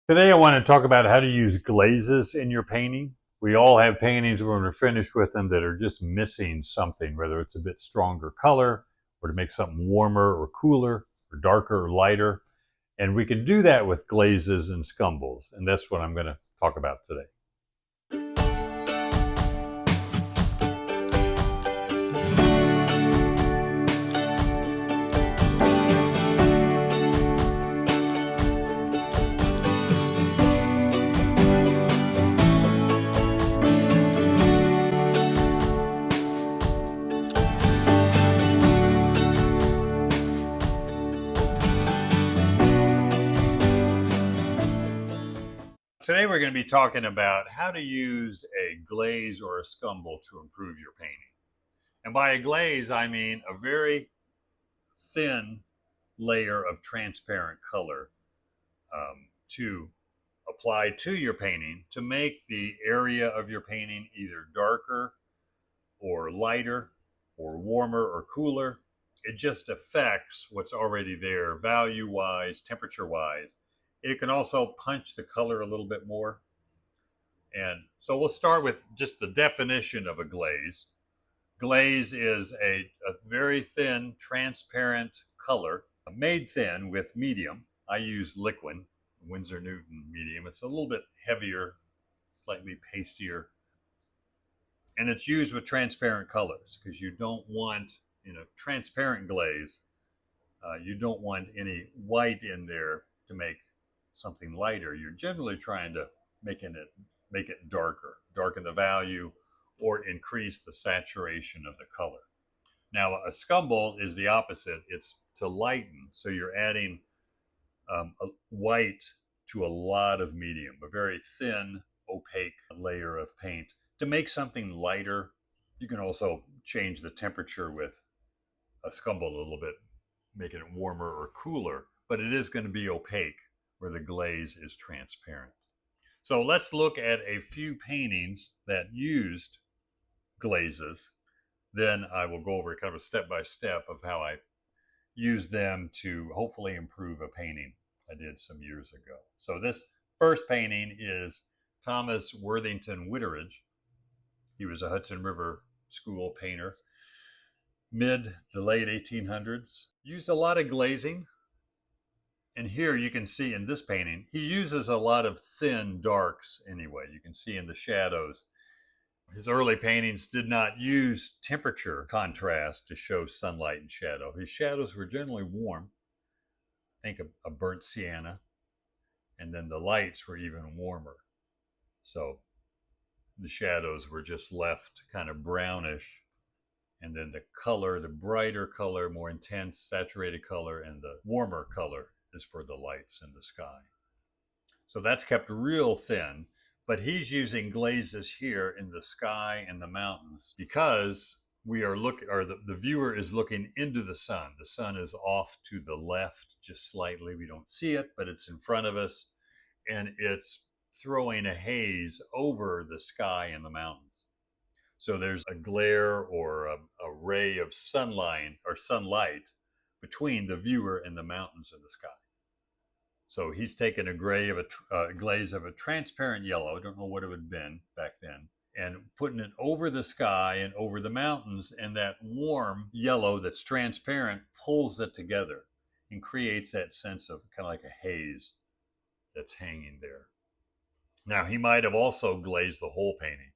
Today I want to talk about how to use glazes in your painting. We all have paintings when we're finished with them that are just missing something, whether it's a bit stronger color or to make something warmer or cooler or darker or lighter. And we can do that with glazes and scumbles. And that's what I'm going to talk about today. Today we're going to be talking about how to use a glaze or a scumble to improve your painting. And by a glaze, I mean a very thin layer of transparent color to apply to your painting to make the area of your painting either darker or lighter or warmer or cooler. It just affects what's already there value wise, temperature wise. It can also punch the color a little bit more. And so we'll start with just the definition of a glaze. Glaze is a very thin, transparent color, made thin with medium. I use liquid, Winsor Newton medium. It's a little bit heavier, slightly pastier. And it's used with transparent colors because you don't want, transparent glaze, you don't want any white in there to make something lighter. You're generally trying to make it darker, darken the value, or increase the saturation of the color. Now, a scumble is the opposite. It's to lighten. So you're adding a white to a lot of medium, a very thin, opaque layer of paint to make something lighter. You can also change the temperature with a scumble a little bit, making it warmer or cooler, but it is going to be opaque where the glaze is transparent. So let's look at a few paintings that used glazes. Then I will go over kind of a step-by-step of how I use them to hopefully improve a painting I did some years ago. So this first painting is Thomas Worthington Whitteridge. He was a Hudson River School painter, mid to late 1800s. Used a lot of glazing. And here you can see in this painting, he uses a lot of thin darks anyway. You can see in the shadows. His early paintings did not use temperature contrast to show sunlight and shadow. His shadows were generally warm. Think of a burnt sienna. And then the lights were even warmer. So the shadows were just left kind of brownish. And then the color, the brighter color, more intense, saturated color, and the warmer color is for the lights in the sky. So that's kept real thin, but he's using glazes here in the sky and the mountains because we are looking, or the viewer is looking into the sun. The sun is off to the left just slightly. We don't see it, but it's in front of us, and it's throwing a haze over the sky and the mountains. So there's a glare or a ray of sunlight between the viewer and the mountains in the sky. So he's taken a glaze of a transparent yellow, I don't know what it would have been back then, and putting it over the sky and over the mountains, and that warm yellow that's transparent pulls it together and creates that sense of kind of like a haze that's hanging there. Now, he might have also glazed the whole painting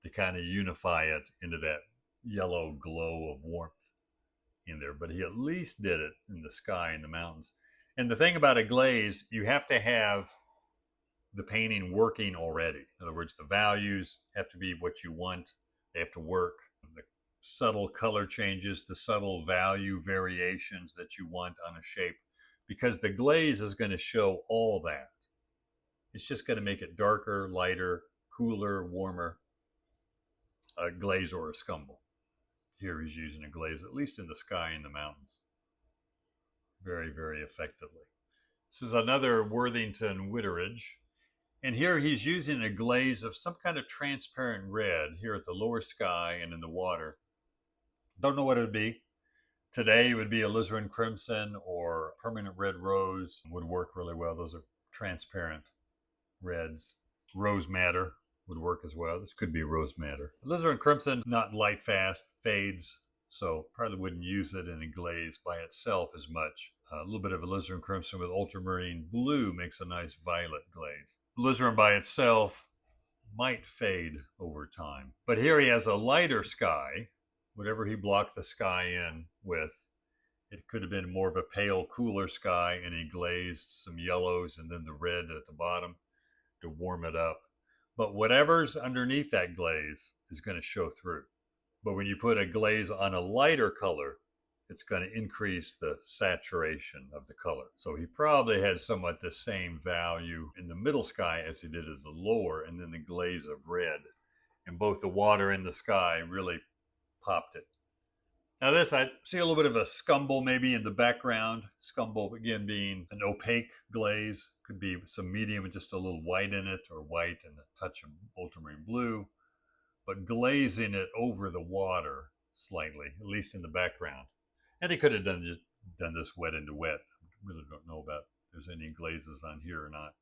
to kind of unify it into that yellow glow of warmth in there, but he at least did it in the sky and the mountains. And the thing about a glaze, you have to have the painting working already. In other words, the values have to be what you want. They have to work. The subtle color changes, the subtle value variations that you want on a shape, because the glaze is going to show all that. It's just going to make it darker, lighter, cooler, warmer. A glaze or a scumble. Here he's using a glaze, at least in the sky and the mountains. Very, very effectively. This is another Worthington Whitteridge. And here he's using a glaze of some kind of transparent red here at the lower sky and in the water. Don't know what it would be. Today it would be alizarin crimson or permanent red rose would work really well. Those are transparent. reds. Rose madder would work as well. This could be rose madder. Alizarin crimson, not light fast, fades, so probably wouldn't use it in a glaze by itself as much. A little bit of alizarin crimson with ultramarine blue makes a nice violet glaze. Alizarin by itself might fade over time. But here he has a lighter sky. Whatever he blocked the sky in with, it could have been more of a pale, cooler sky, and he glazed some yellows and then the red at the bottom to warm it up. But whatever's underneath that glaze is going to show through. But when you put a glaze on a lighter color, it's going to increase the saturation of the color. So he probably had somewhat the same value in the middle sky as he did at the lower, and then the glaze of red. And both the water and the sky really popped it. Now this, I see a little bit of a scumble maybe in the background. Scumble, again, being an opaque glaze. Could be some medium with just a little white in it, or white and a touch of ultramarine blue. But glazing it over the water slightly, at least in the background. And he could have done this wet into wet. I really don't know about if there's any glazes on here or not.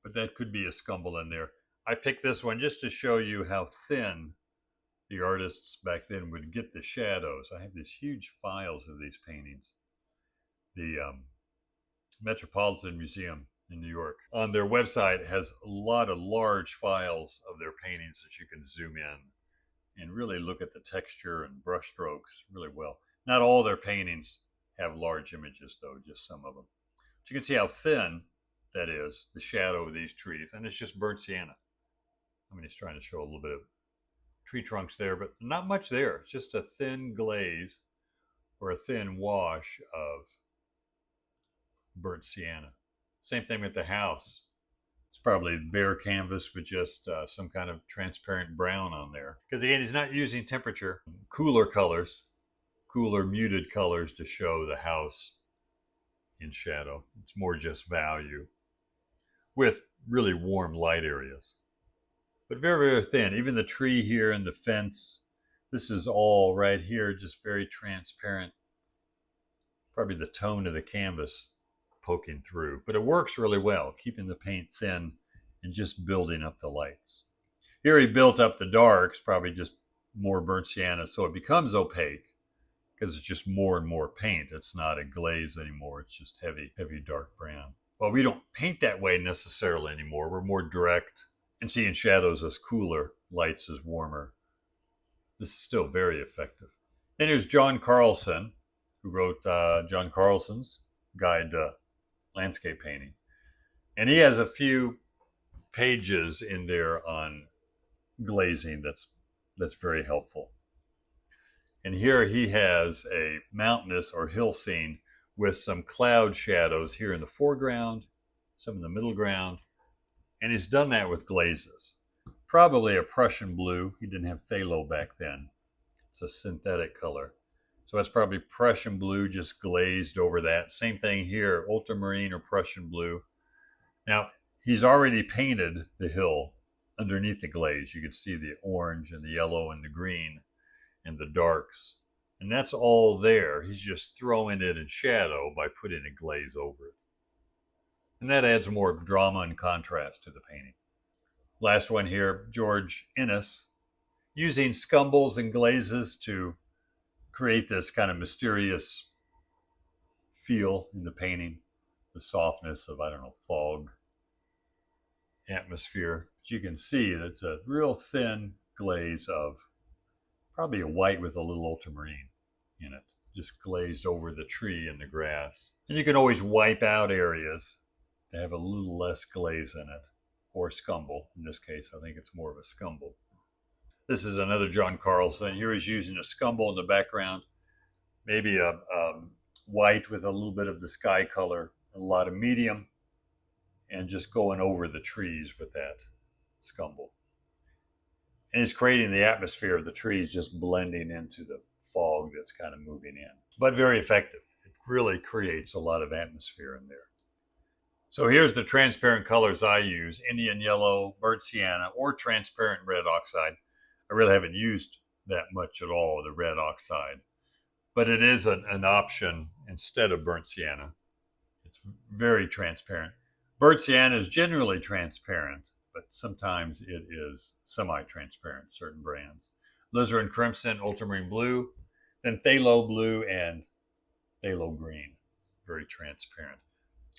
But that could be a scumble in there. I picked this one just to show you how thin the artists back then would get the shadows. I have these huge files of these paintings. The Metropolitan Museum in New York, on their website, has a lot of large files of their paintings that you can zoom in and really look at the texture and brush strokes really well. Not all their paintings have large images though, just some of them. But you can see how thin that is, the shadow of these trees, and it's just burnt sienna. I mean, it's trying to show a little bit of tree trunks there, but not much there. It's just a thin glaze or a thin wash of burnt sienna. Same thing with the house. It's probably bare canvas with just some kind of transparent brown on there. Because again, he's not using temperature. Cooler colors, cooler muted colors to show the house in shadow. It's more just value with really warm light areas. But very, very thin. Even the tree here and the fence, this is all right here, just very transparent. Probably the tone of the canvas poking through. But it works really well, keeping the paint thin and just building up the lights. Here he built up the darks, probably just more burnt sienna, so it becomes opaque because it's just more and more paint. It's not a glaze anymore. It's just heavy, heavy dark brown. Well, we don't paint that way necessarily anymore. We're more direct and seeing shadows as cooler, lights as warmer. This is still very effective. Then here's John Carlson, who wrote John Carlson's Guide to Landscape Painting. And he has a few pages in there on glazing that's very helpful. And here he has a mountainous or hill scene with some cloud shadows here in the foreground, some in the middle ground, and he's done that with glazes. Probably a Prussian blue. He didn't have phthalo back then. It's a synthetic color. So that's probably Prussian blue just glazed over that. Same thing here, ultramarine or Prussian blue. Now, he's already painted the hill underneath the glaze. You can see the orange and the yellow and the green and the darks. And that's all there. He's just throwing it in shadow by putting a glaze over it. And that adds more drama and contrast to the painting. Last one here, George Innes, using scumbles and glazes to create this kind of mysterious feel in the painting, the softness of, I don't know, fog, atmosphere. But you can see that's a real thin glaze of probably a white with a little ultramarine in it, just glazed over the tree and the grass. And you can always wipe out areas to have a little less glaze in it, or scumble. In this case, I think it's more of a scumble. This is another John Carlson. Here he's using a scumble in the background, maybe a white with a little bit of the sky color, a lot of medium, and just going over the trees with that scumble. And he's creating the atmosphere of the trees just blending into the fog that's kind of moving in. But very effective. It really creates a lot of atmosphere in there. So here's the transparent colors I use: Indian yellow, burnt sienna, or transparent red oxide. I really haven't used that much at all, the red oxide. But it is an option instead of burnt sienna. It's very transparent. Burnt sienna is generally transparent, but sometimes it is semi-transparent, certain brands. Alizarin crimson, ultramarine blue, then phthalo blue and phthalo green, very transparent.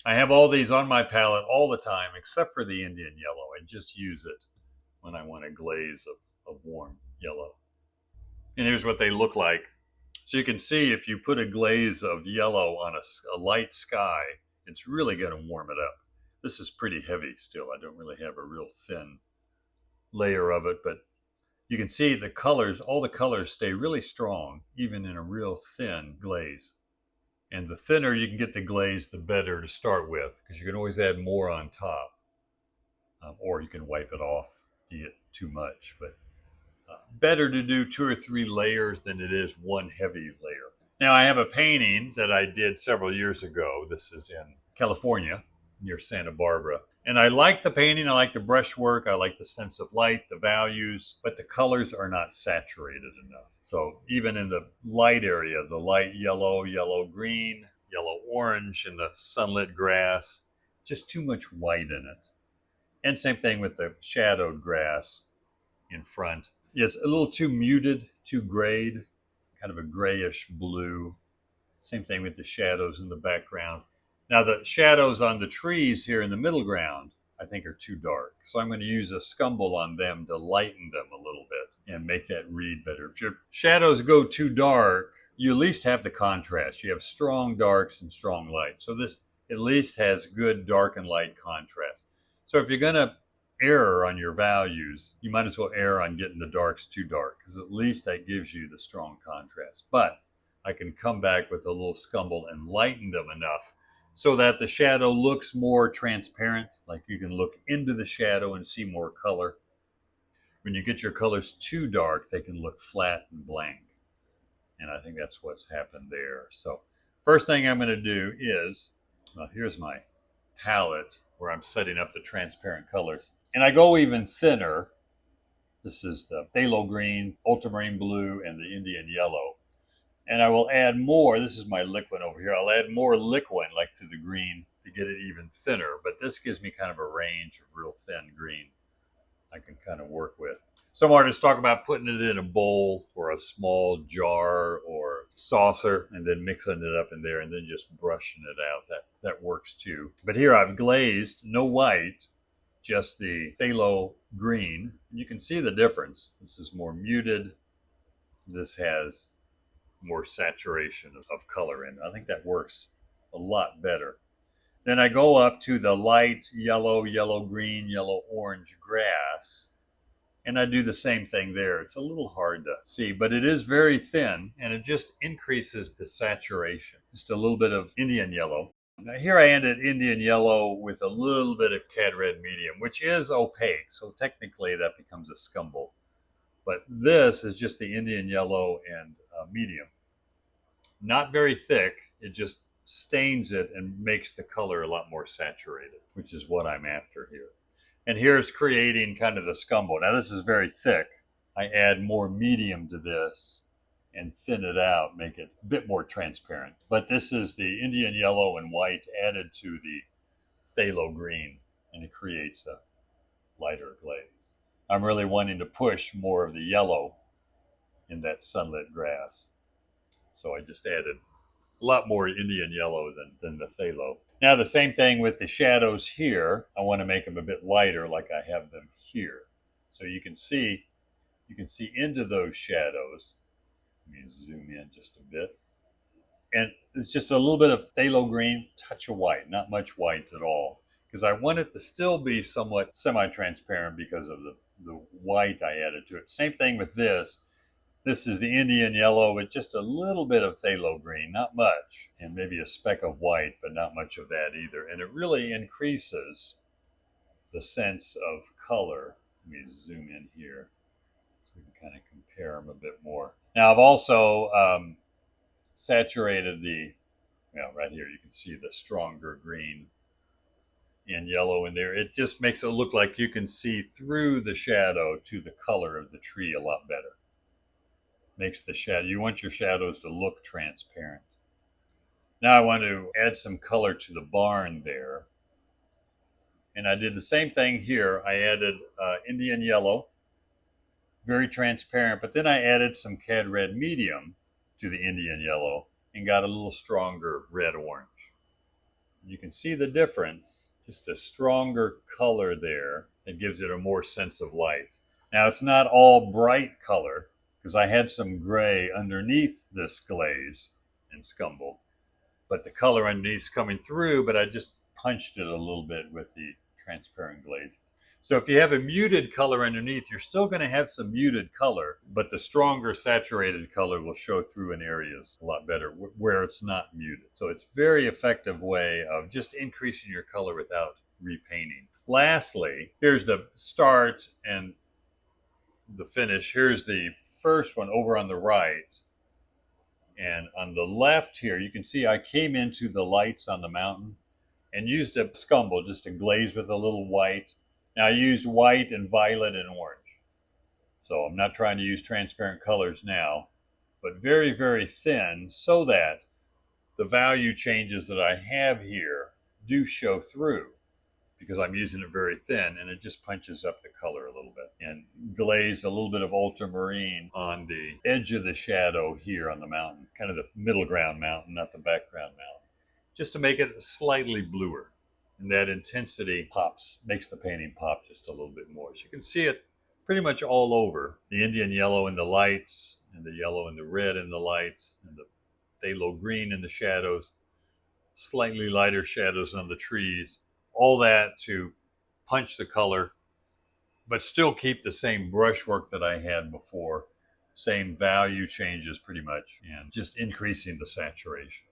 I have all these on my palette all the time, except for the Indian yellow. I just use it when I want a glaze of warm yellow. And here's what they look like. So you can see if you put a glaze of yellow on a light sky, it's really going to warm it up. This is pretty heavy still. I don't really have a real thin layer of it, but you can see the colors, all the colors stay really strong, even in a real thin glaze. And the thinner you can get the glaze, the better to start with, because you can always add more on top. Or you can wipe it off if you get too much. But better to do 2 or 3 layers than it is one heavy layer. Now, I have a painting that I did several years ago. This is in California, near Santa Barbara. And I like the painting. I like the brushwork. I like the sense of light, the values, but the colors are not saturated enough. So even in the light area, the light yellow, yellow green, yellow orange, and the sunlit grass, just too much white in it. And same thing with the shadowed grass in front. It's a little too muted, too grayed, kind of a grayish blue. Same thing with the shadows in the background. Now the shadows on the trees here in the middle ground, I think are too dark. So I'm going to use a scumble on them to lighten them a little bit and make that read better. If your shadows go too dark, you at least have the contrast. You have strong darks and strong lights. So this at least has good dark and light contrast. So if you're going to error on your values, you might as well err on getting the darks too dark, because at least that gives you the strong contrast. But I can come back with a little scumble and lighten them enough so that the shadow looks more transparent, like you can look into the shadow and see more color. When you get your colors too dark, they can look flat and blank. And I think that's what's happened there. So first thing I'm going to do is, well, here's my palette where I'm setting up the transparent colors. And I go even thinner. This is the phthalo green, ultramarine blue, and the Indian yellow. And I will add more. This is my liquid over here. I'll add more liquid, like to the green, to get it even thinner. But this gives me kind of a range of real thin green I can kind of work with. Some artists talk about putting it in a bowl or a small jar or saucer and then mixing it up in there and then just brushing it out. That works too. But here I've glazed, no white, just the phthalo green. You can see the difference. This is more muted. This has more saturation of color in it. I think that works a lot better. Then I go up to the light yellow, yellow-green, yellow-orange grass, and I do the same thing there. It's a little hard to see, but it is very thin, and it just increases the saturation. Just a little bit of Indian yellow. Now here I ended Indian yellow with a little bit of cad red medium, which is opaque, so technically that becomes a scumble. But this is just the Indian yellow and medium. Not very thick, it just stains it and makes the color a lot more saturated, which is what I'm after here. And here's creating kind of the scumble. Now this is very thick. I add more medium to this and thin it out, make it a bit more transparent. But this is the Indian yellow and white added to the phthalo green, and it creates a lighter glaze. I'm really wanting to push more of the yellow in that sunlit grass. So I just added a lot more Indian yellow than the phthalo. Now the same thing with the shadows here. I want to make them a bit lighter like I have them here. So you can see into those shadows. Let me zoom in just a bit. And it's just a little bit of phthalo green, touch of white, not much white at all. Because I want it to still be somewhat semi-transparent because of the white I added to it. Same thing with this. This is the Indian yellow with just a little bit of phthalo green, not much, and maybe a speck of white, but not much of that either. And it really increases the sense of color. Let me zoom in here so we can kind of compare them a bit more. Now I've also saturated right here you can see the stronger green and yellow in there. It just makes it look like you can see through the shadow to the color of the tree a lot better. Makes the shadow, you want your shadows to look transparent. Now I want to add some color to the barn there. And I did the same thing here. I added Indian yellow, very transparent, but then I added some cad red medium to the Indian yellow and got a little stronger red orange. You can see the difference, just a stronger color there that gives it a more sense of light. Now it's not all bright color because I had some gray underneath this glaze and scumble, but the color underneath is coming through, but I just punched it a little bit with the transparent glazes. So if you have a muted color underneath, you're still going to have some muted color, but the stronger saturated color will show through in areas a lot better where it's not muted. So it's a very effective way of just increasing your color without repainting. Lastly, here's the start and the finish. Here's the first one over on the right. And on the left here, you can see I came into the lights on the mountain and used a scumble, just a glaze with a little white. Now I used white and violet and orange. So I'm not trying to use transparent colors now, but very, very thin so that the value changes that I have here do show through because I'm using it very thin and it just punches up the color a little bit. And glazed a little bit of ultramarine on the edge of the shadow here on the mountain, kind of the middle ground mountain, not the background mountain, just to make it slightly bluer. And that intensity pops, makes the painting pop just a little bit more. So you can see it pretty much all over. The Indian yellow in the lights, and the yellow and the red in the lights, and the phthalo green in the shadows, slightly lighter shadows on the trees. All that to punch the color, but still keep the same brushwork that I had before. Same value changes pretty much, and just increasing the saturation.